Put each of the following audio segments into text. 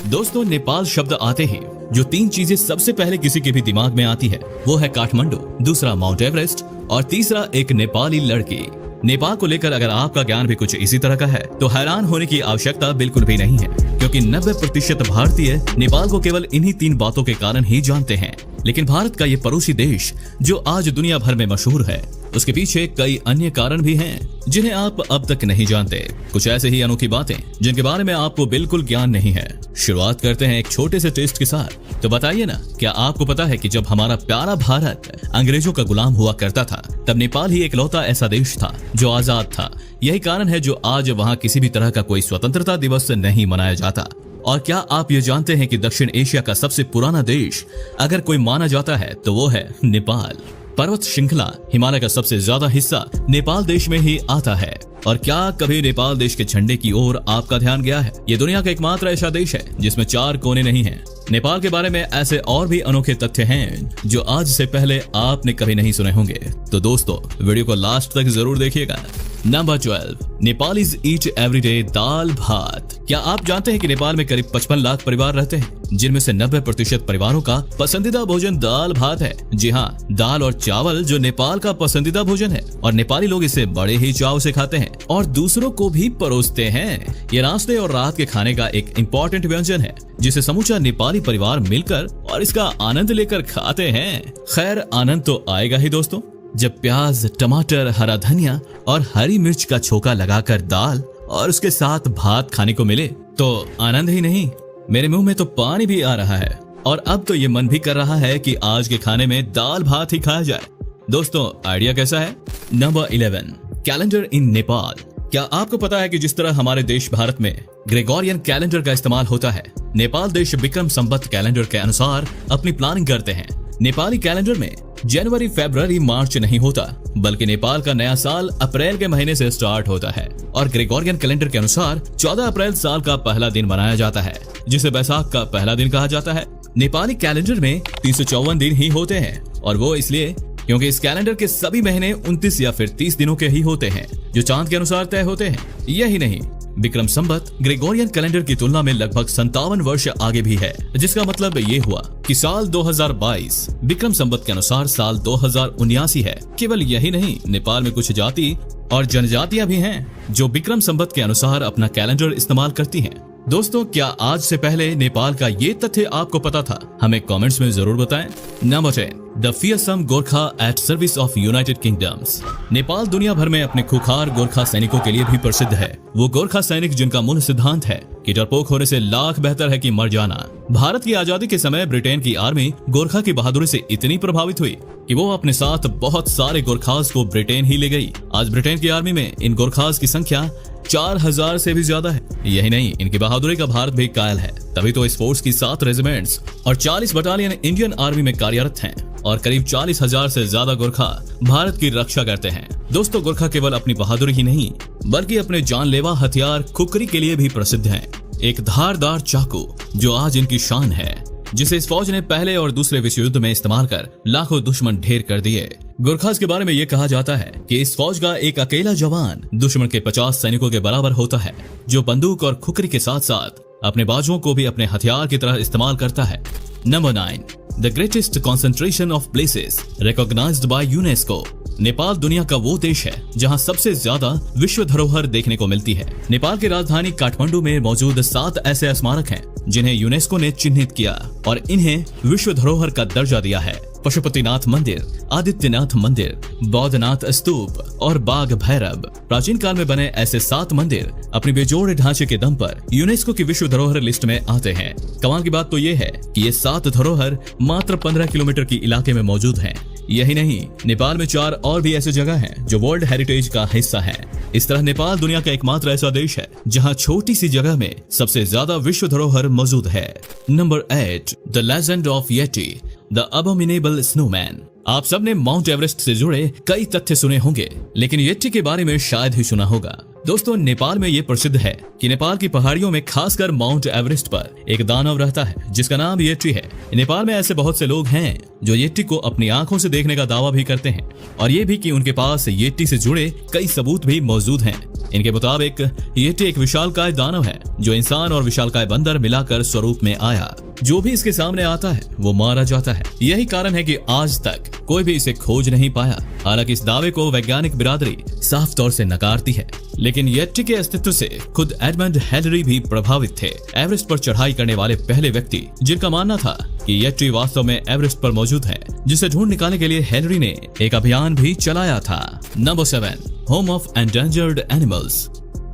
दोस्तों, नेपाल शब्द आते ही जो तीन चीजें सबसे पहले किसी के भी दिमाग में आती है वो है काठमांडू, दूसरा माउंट एवरेस्ट और तीसरा एक नेपाली लड़की। नेपाल को लेकर अगर आपका ज्ञान भी कुछ इसी तरह का है तो हैरान होने की आवश्यकता बिल्कुल भी नहीं है, क्योंकि 90% भारतीय नेपाल को केवल इन्हीं तीन बातों के कारण ही जानते हैं। लेकिन भारत का ये पड़ोसी देश जो आज दुनिया भर में मशहूर है, उसके पीछे कई अन्य कारण भी हैं जिन्हें आप अब तक नहीं जानते। कुछ ऐसे ही अनोखी बातें जिनके बारे में आपको बिल्कुल ज्ञान नहीं है। शुरुआत करते हैं एक छोटे से टेस्ट के साथ। तो बताइए ना, क्या आपको पता है कि जब हमारा प्यारा भारत अंग्रेजों का गुलाम हुआ करता था तब नेपाल ही इकलौता ऐसा देश था जो आजाद था। यही कारण है जो आज वहाँ किसी भी तरह का कोई स्वतंत्रता दिवस नहीं मनाया जाता। और क्या आप ये जानते हैं कि दक्षिण एशिया का सबसे पुराना देश अगर कोई माना जाता है तो वो है नेपाल। पर्वत श्रृंखला हिमालय का सबसे ज्यादा हिस्सा नेपाल देश में ही आता है। और क्या कभी नेपाल देश के झंडे की ओर आपका ध्यान गया है? ये दुनिया का एकमात्र ऐसा देश है जिसमें 4 कोने नहीं हैं। नेपाल के बारे में ऐसे और भी अनोखे तथ्य हैं जो आज से पहले आपने कभी नहीं सुने होंगे। तो दोस्तों, वीडियो को लास्ट तक जरूर देखिएगा। नंबर 12, नेपालीज ईट एवरीडे दाल भात। क्या आप जानते हैं कि नेपाल में करीब 55 लाख परिवार रहते हैं, जिनमें से 90% परिवारों का पसंदीदा भोजन दाल भात है। जी हाँ, दाल और चावल जो नेपाल का पसंदीदा भोजन है और नेपाली लोग इसे बड़े ही चाव से खाते हैं और दूसरों को भी परोसते हैं। ये नाश्ते और रात के खाने का एक इम्पोर्टेंट व्यंजन है जिसे समूचा नेपाली परिवार मिलकर और इसका आनंद लेकर खाते हैं। खैर, आनंद तो आएगा ही दोस्तों, जब प्याज, टमाटर, हरा धनिया और हरी मिर्च का छोका लगाकर दाल और उसके साथ भात खाने को मिले तो आनंद ही नहीं, मेरे मुंह में तो पानी भी आ रहा है। और अब तो ये मन भी कर रहा है कि आज के खाने में दाल भात ही खाया जाए। दोस्तों, आइडिया कैसा है? Number 11, calendar in Nepal. क्या आपको पता है कि जिस तरह हमारे देश भारत में ग्रेगोरियन कैलेंडर का इस्तेमाल होता है, नेपाल देश विक्रम संवत कैलेंडर के अनुसार अपनी प्लानिंग करते हैं। नेपाली कैलेंडर में जनवरी, फरवरी, मार्च नहीं होता, बल्कि नेपाल का नया साल अप्रैल के महीने से स्टार्ट होता है। और ग्रेगोरियन कैलेंडर के अनुसार 14 अप्रैल साल का पहला दिन मनाया जाता है, जिसे बैसाख का पहला दिन कहा जाता है। नेपाली कैलेंडर में 354 दिन ही होते हैं, और वो इसलिए क्योंकि इस कैलेंडर के सभी महीने 29 या फिर 30 दिनों के ही होते हैं, जो चांद के अनुसार तय होते हैं। यही नहीं, विक्रम संवत ग्रेगोरियन कैलेंडर की तुलना में लगभग 57 वर्ष आगे भी है, जिसका मतलब ये हुआ कि साल 2022 विक्रम संवत के अनुसार साल 2079 है। केवल यही नहीं, नेपाल में कुछ जाति और जनजातियां भी हैं जो विक्रम संवत के अनुसार अपना कैलेंडर इस्तेमाल करती हैं। दोस्तों, क्या आज से पहले नेपाल का ये तथ्य आपको पता था? हमें कमेंट्स में जरूर बताएं। Number 10, the fearsome Gorkha at service of United Kingdoms. Nepal दुनिया भर में अपने खुखार गोरखा सैनिकों के लिए भी प्रसिद्ध है। वो गोरखा सैनिक जिनका मूल सिद्धांत है कि डरपोक होने से लाख बेहतर है कि मर जाना। भारत की आजादी के समय ब्रिटेन की आर्मी गोरखा की बहादुरी से इतनी प्रभावित हुई कि वो अपने साथ बहुत सारे गोरखास को ब्रिटेन ही ले गई। आज ब्रिटेन की आर्मी में इन गोरखास की संख्या 4000 से भी ज्यादा है। यही नहीं, इनकी बहादुरी का भारत भी कायल है। तभी तो इस फोर्स की 7 रेजिमेंट्स और 40 बटालियन इंडियन आर्मी में कार्यरत हैं और करीब 40,000 से ज्यादा गोरखा भारत की रक्षा करते हैं। दोस्तों, गोरखा केवल अपनी बहादुरी ही नहीं बल्कि अपने जानलेवा हथियार खुकरी के लिए भी प्रसिद्ध हैं। एक धारदार चाकू जो आज इनकी शान है, जिसे इस फौज ने पहले और दूसरे विश्व युद्ध में इस्तेमाल कर लाखों दुश्मन ढेर कर दिए। गोरखास के बारे में ये कहा जाता है कि इस फौज का एक अकेला जवान दुश्मन के 50 सैनिकों के बराबर होता है, जो बंदूक और खुकरी के साथ साथ अपने बाजुओं को भी अपने हथियार की तरह इस्तेमाल करता है। Number 9, the greatest concentration of places recognised by UNESCO. Nepal दुनिया का वो देश है जहां सबसे ज्यादा विश्व धरोहर देखने को मिलती है। नेपाल की राजधानी काठमांडू में मौजूद 7 ऐसे स्मारक हैं जिन्हें यूनेस्को ने चिन्हित किया और इन्हें विश्व धरोहर का दर्जा दिया है। पशुपतिनाथ मंदिर, आदित्यनाथ मंदिर, बौद्धनाथ स्तूप और बाघ भैरव। प्राचीन काल में बने ऐसे 7 मंदिर अपने बेजोड़ ढांचे के दम पर यूनेस्को की विश्व धरोहर लिस्ट में आते हैं। कमाल की बात तो ये है कि ये 7 धरोहर मात्र 15 किलोमीटर की इलाके में मौजूद हैं। यही नहीं, नेपाल में 4 और भी ऐसी जगह हैं जो वर्ल्ड हेरिटेज का हिस्सा हैं। इस तरह नेपाल दुनिया का एकमात्र ऐसा देश है जहां छोटी सी जगह में सबसे ज्यादा विश्व धरोहर मौजूद है। Number 8, the legend of Yeti, the abominable snowman. आप सबने माउंट एवरेस्ट से जुड़े कई तथ्य सुने होंगे, लेकिन येटी के बारे में शायद ही सुना होगा। दोस्तों, नेपाल में ये प्रसिद्ध है कि नेपाल की पहाड़ियों में खासकर माउंट एवरेस्ट पर एक दानव रहता है जिसका नाम येटी है। नेपाल में ऐसे बहुत से लोग हैं जो येट्टी को अपनी आंखों से देखने का दावा भी करते हैं, और ये भी कि उनके पास येट्टी से जुड़े कई सबूत भी मौजूद हैं। इनके मुताबिक येट्टी एक विशालकाय दानव है जो इंसान और विशालकाय बंदर मिलाकर स्वरूप में आया। जो भी इसके सामने आता है वो मारा जाता है। यही कारण है कि आज तक कोई भी इसे खोज नहीं पाया। हालांकि इस दावे को वैज्ञानिक बिरादरी साफ तौर से नकारती है, लेकिन येट्टी के अस्तित्व से खुद एडमंड हिलरी भी प्रभावित थे। एवरेस्ट पर चढ़ाई करने वाले पहले व्यक्ति जिनका मानना था कि येट्टी वास्तव में एवरेस्ट पर मौजूद है, जिसे ढूंढ निकालने के लिए हिलरी ने एक अभियान भी चलाया था। Number 7, home of endangered animals.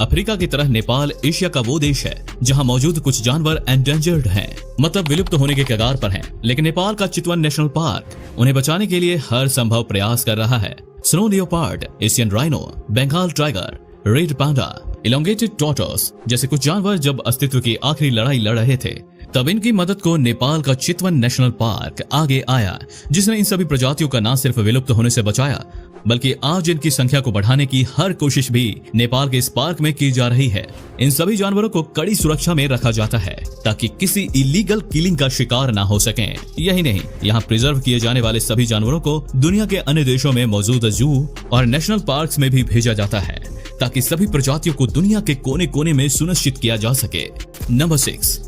Africa की तरह नेपाल एशिया का वो देश है जहां मौजूद कुछ जानवर एंडेंजर्ड हैं, मतलब विलुप्त होने के कगार पर हैं। लेकिन नेपाल का चितवन नेशनल पार्क उन्हें बचाने के लिए हर संभव प्रयास कर रहा है। Snow leopard, Asian rhino, Bengal tiger, red panda, elongated tortoise जैसे कुछ जानवर जब अस्तित्व की आखिरी लड़ाई लड़ रहे थे, तब इनकी मदद को नेपाल का चितवन नेशनल पार्क आगे आया, जिसने इन सभी प्रजातियों का न सिर्फ विलुप्त होने से बचाया, बल्कि आज इनकी संख्या को बढ़ाने की हर कोशिश भी नेपाल के इस पार्क में की जा रही है। इन सभी जानवरों को कड़ी सुरक्षा में रखा जाता है ताकि किसी इलीगल किलिंग का शिकार ना हो सकें। यही नहीं, यहाँ प्रिजर्व किए जाने वाले सभी जानवरों को दुनिया के अन्य देशों में मौजूद जू और नेशनल पार्क्स में भी भेजा जाता है ताकि सभी प्रजातियों को दुनिया के कोने कोने में सुनिश्चित किया जा सके। Number 6,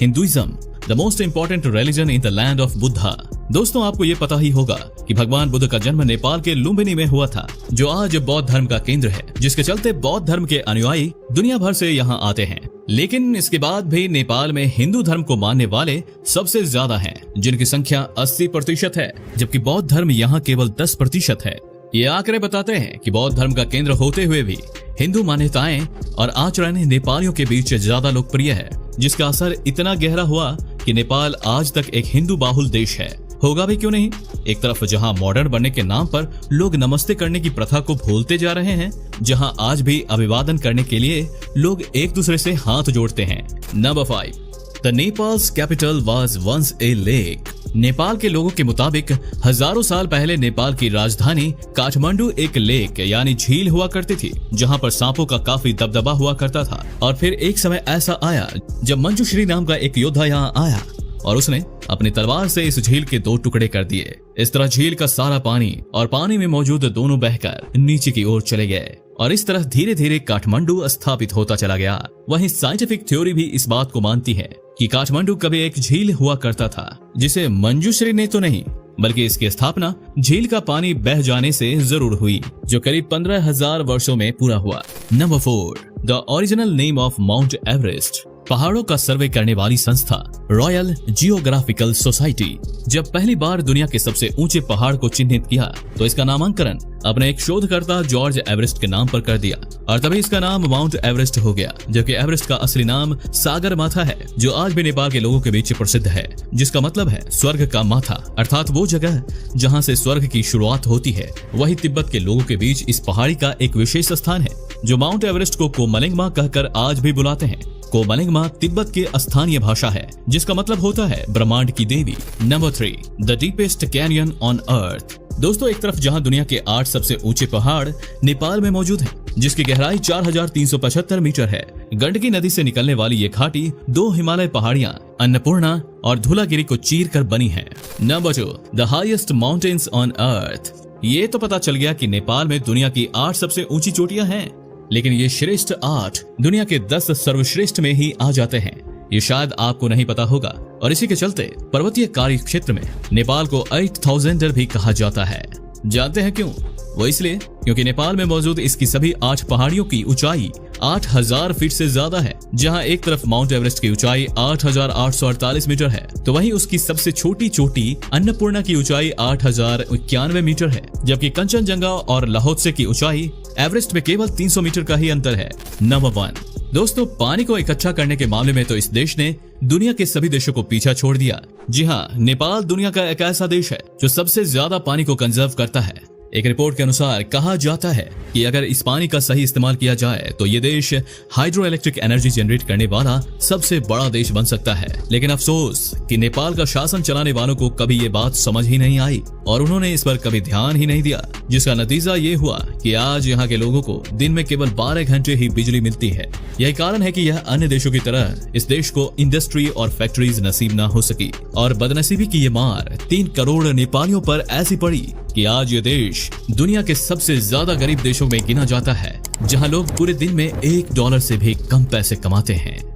Hinduism, the most important religion in the land of Buddha. दोस्तों, आपको ये पता ही होगा कि भगवान बुद्ध का जन्म नेपाल के लुम्बिनी में हुआ था, जो आज बौद्ध धर्म का केंद्र है, जिसके चलते बौद्ध धर्म के अनुयायी दुनिया भर से यहाँ आते हैं। लेकिन इसके बाद भी नेपाल में हिंदू धर्म को मानने वाले सबसे ज्यादा हैं, जिनकी संख्या 80% है, जबकि बौद्ध धर्म यहाँ केवल 10% है। ये आंकड़े बताते हैं कि बौद्ध धर्म का केंद्र होते हुए भी हिंदू मान्यताएं और आचरण नेपालियों के बीच ज्यादा लोकप्रिय है, जिसका असर इतना गहरा हुआ कि नेपाल आज तक एक हिंदू बाहुल देश है। होगा भी क्यों नहीं। एक तरफ जहां मॉडर्न बनने के नाम पर लोग नमस्ते करने की प्रथा को भूलते जा रहे हैं, जहां आज भी अभिवादन करने के लिए लोग एक दूसरे से हाथ जोड़ते हैं। Number 5, the Nepal's capital was once a lake. Nepal के लोगों के मुताबिक हजारों साल पहले नेपाल की राजधानी काठमांडू एक लेक यानी झील हुआ करती थी, जहां पर सांपों का काफी दबदबा हुआ करता था। और फिर एक समय ऐसा आया जब मंजूश्री नाम का एक योद्धा यहाँ आया और उसने अपनी तलवार से इस झील के 2 टुकड़े कर दिए। इस तरह झील का सारा पानी और पानी में मौजूद दोनों बहकर नीचे की ओर चले गए और इस तरह धीरे धीरे काठमांडू स्थापित होता चला गया। वहीं साइंटिफिक थ्योरी भी इस बात को मानती है कि काठमांडू कभी एक झील हुआ करता था, जिसे मंजूश्री ने तो नहीं बल्कि इसकी स्थापना झील का पानी बह जाने से जरूर हुई, जो करीब 15,000 वर्षों में पूरा हुआ। Number 4, the original name of mount Everest. पहाड़ों का सर्वे करने वाली संस्था रॉयल जियोग्राफिकल सोसाइटी जब पहली बार दुनिया के सबसे ऊंचे पहाड़ को चिन्हित किया तो इसका नामांकन अपने एक शोधकर्ता जॉर्ज एवरेस्ट के नाम पर कर दिया और तभी इसका नाम माउंट एवरेस्ट हो गया, जबकि एवरेस्ट का असली नाम सागर माथा है, जो आज भी नेपाल के लोगों के बीच प्रसिद्ध है, जिसका मतलब है स्वर्ग का माथा, अर्थात वो जगह जहां से स्वर्ग की शुरुआत होती है। वही तिब्बत के लोगों के बीच इस पहाड़ी का एक विशेष स्थान है, जो माउंट एवरेस्ट को कोमलिंगमा कहकर आज भी बुलाते हैं। कोमलिंगमा तिब्बत की स्थानीय भाषा है, जिसका मतलब होता है ब्रह्मांड की देवी। Number 3, the deepest canyon on earth. दोस्तों, एक तरफ जहां दुनिया के 8 सबसे ऊंचे पहाड़ नेपाल में मौजूद हैं, जिसकी गहराई 4375 मीटर है। गंडकी नदी से निकलने वाली ये घाटी 2 हिमालय पहाड़ियां अन्नपूर्णा और धूलागिरी को चीर कर बनी है। Number 2, the highest mountains on earth. ये तो पता चल गया कि नेपाल में दुनिया की 8 सबसे ऊंची चोटियां हैं, लेकिन ये श्रेष्ठ 8 दुनिया के 10 सर्वश्रेष्ठ में ही आ जाते हैं। ये शायद आपको नहीं पता होगा और इसी के चलते पर्वतीय कार्य क्षेत्र में नेपाल को 8000 भी कहा जाता है। जानते हैं क्यों? वो इसलिए क्योंकि नेपाल में मौजूद इसकी सभी 8 पहाड़ियों की ऊंचाई 8000 फीट से ज्यादा है। जहां एक तरफ माउंट एवरेस्ट की ऊंचाई 8848 मीटर है, तो वहीं उसकी सबसे छोटी चोटी अन्नपूर्णा की ऊंचाई 8091 मीटर है, जबकि कंचनजंगा और लाहौत्से की ऊंचाई एवरेस्ट में केवल 300 मीटर का ही अंतर है। नंबर 1, दोस्तों, पानी को इकट्ठा करने के मामले में तो इस देश ने दुनिया के सभी देशों को पीछा छोड़ दिया। जी हाँ, नेपाल दुनिया का एक ऐसा देश है जो सबसे ज्यादा पानी को कंजर्व करता है। एक रिपोर्ट के अनुसार कहा जाता है कि अगर इस पानी का सही इस्तेमाल किया जाए तो ये देश हाइड्रो इलेक्ट्रिक एनर्जी जनरेट करने वाला सबसे बड़ा देश बन सकता है। लेकिन अफसोस कि नेपाल का शासन चलाने वालों को कभी ये बात समझ ही नहीं आई और उन्होंने इस पर कभी ध्यान ही नहीं दिया, जिसका नतीजा ये हुआ कि आज यहाँ के लोगों को दिन में केवल 12 घंटे ही बिजली मिलती है। यही कारण है कि यह अन्य देशों की तरह इस देश को इंडस्ट्री और फैक्ट्रीज नसीब न हो सकी और बदनसीबी की ये मार 3 करोड़ नेपालियों पर ऐसी पड़ी कि आज ये देश दुनिया के सबसे ज्यादा गरीब देशों में गिना जाता है, जहां लोग पूरे दिन में $1 से भी कम पैसे कमाते हैं।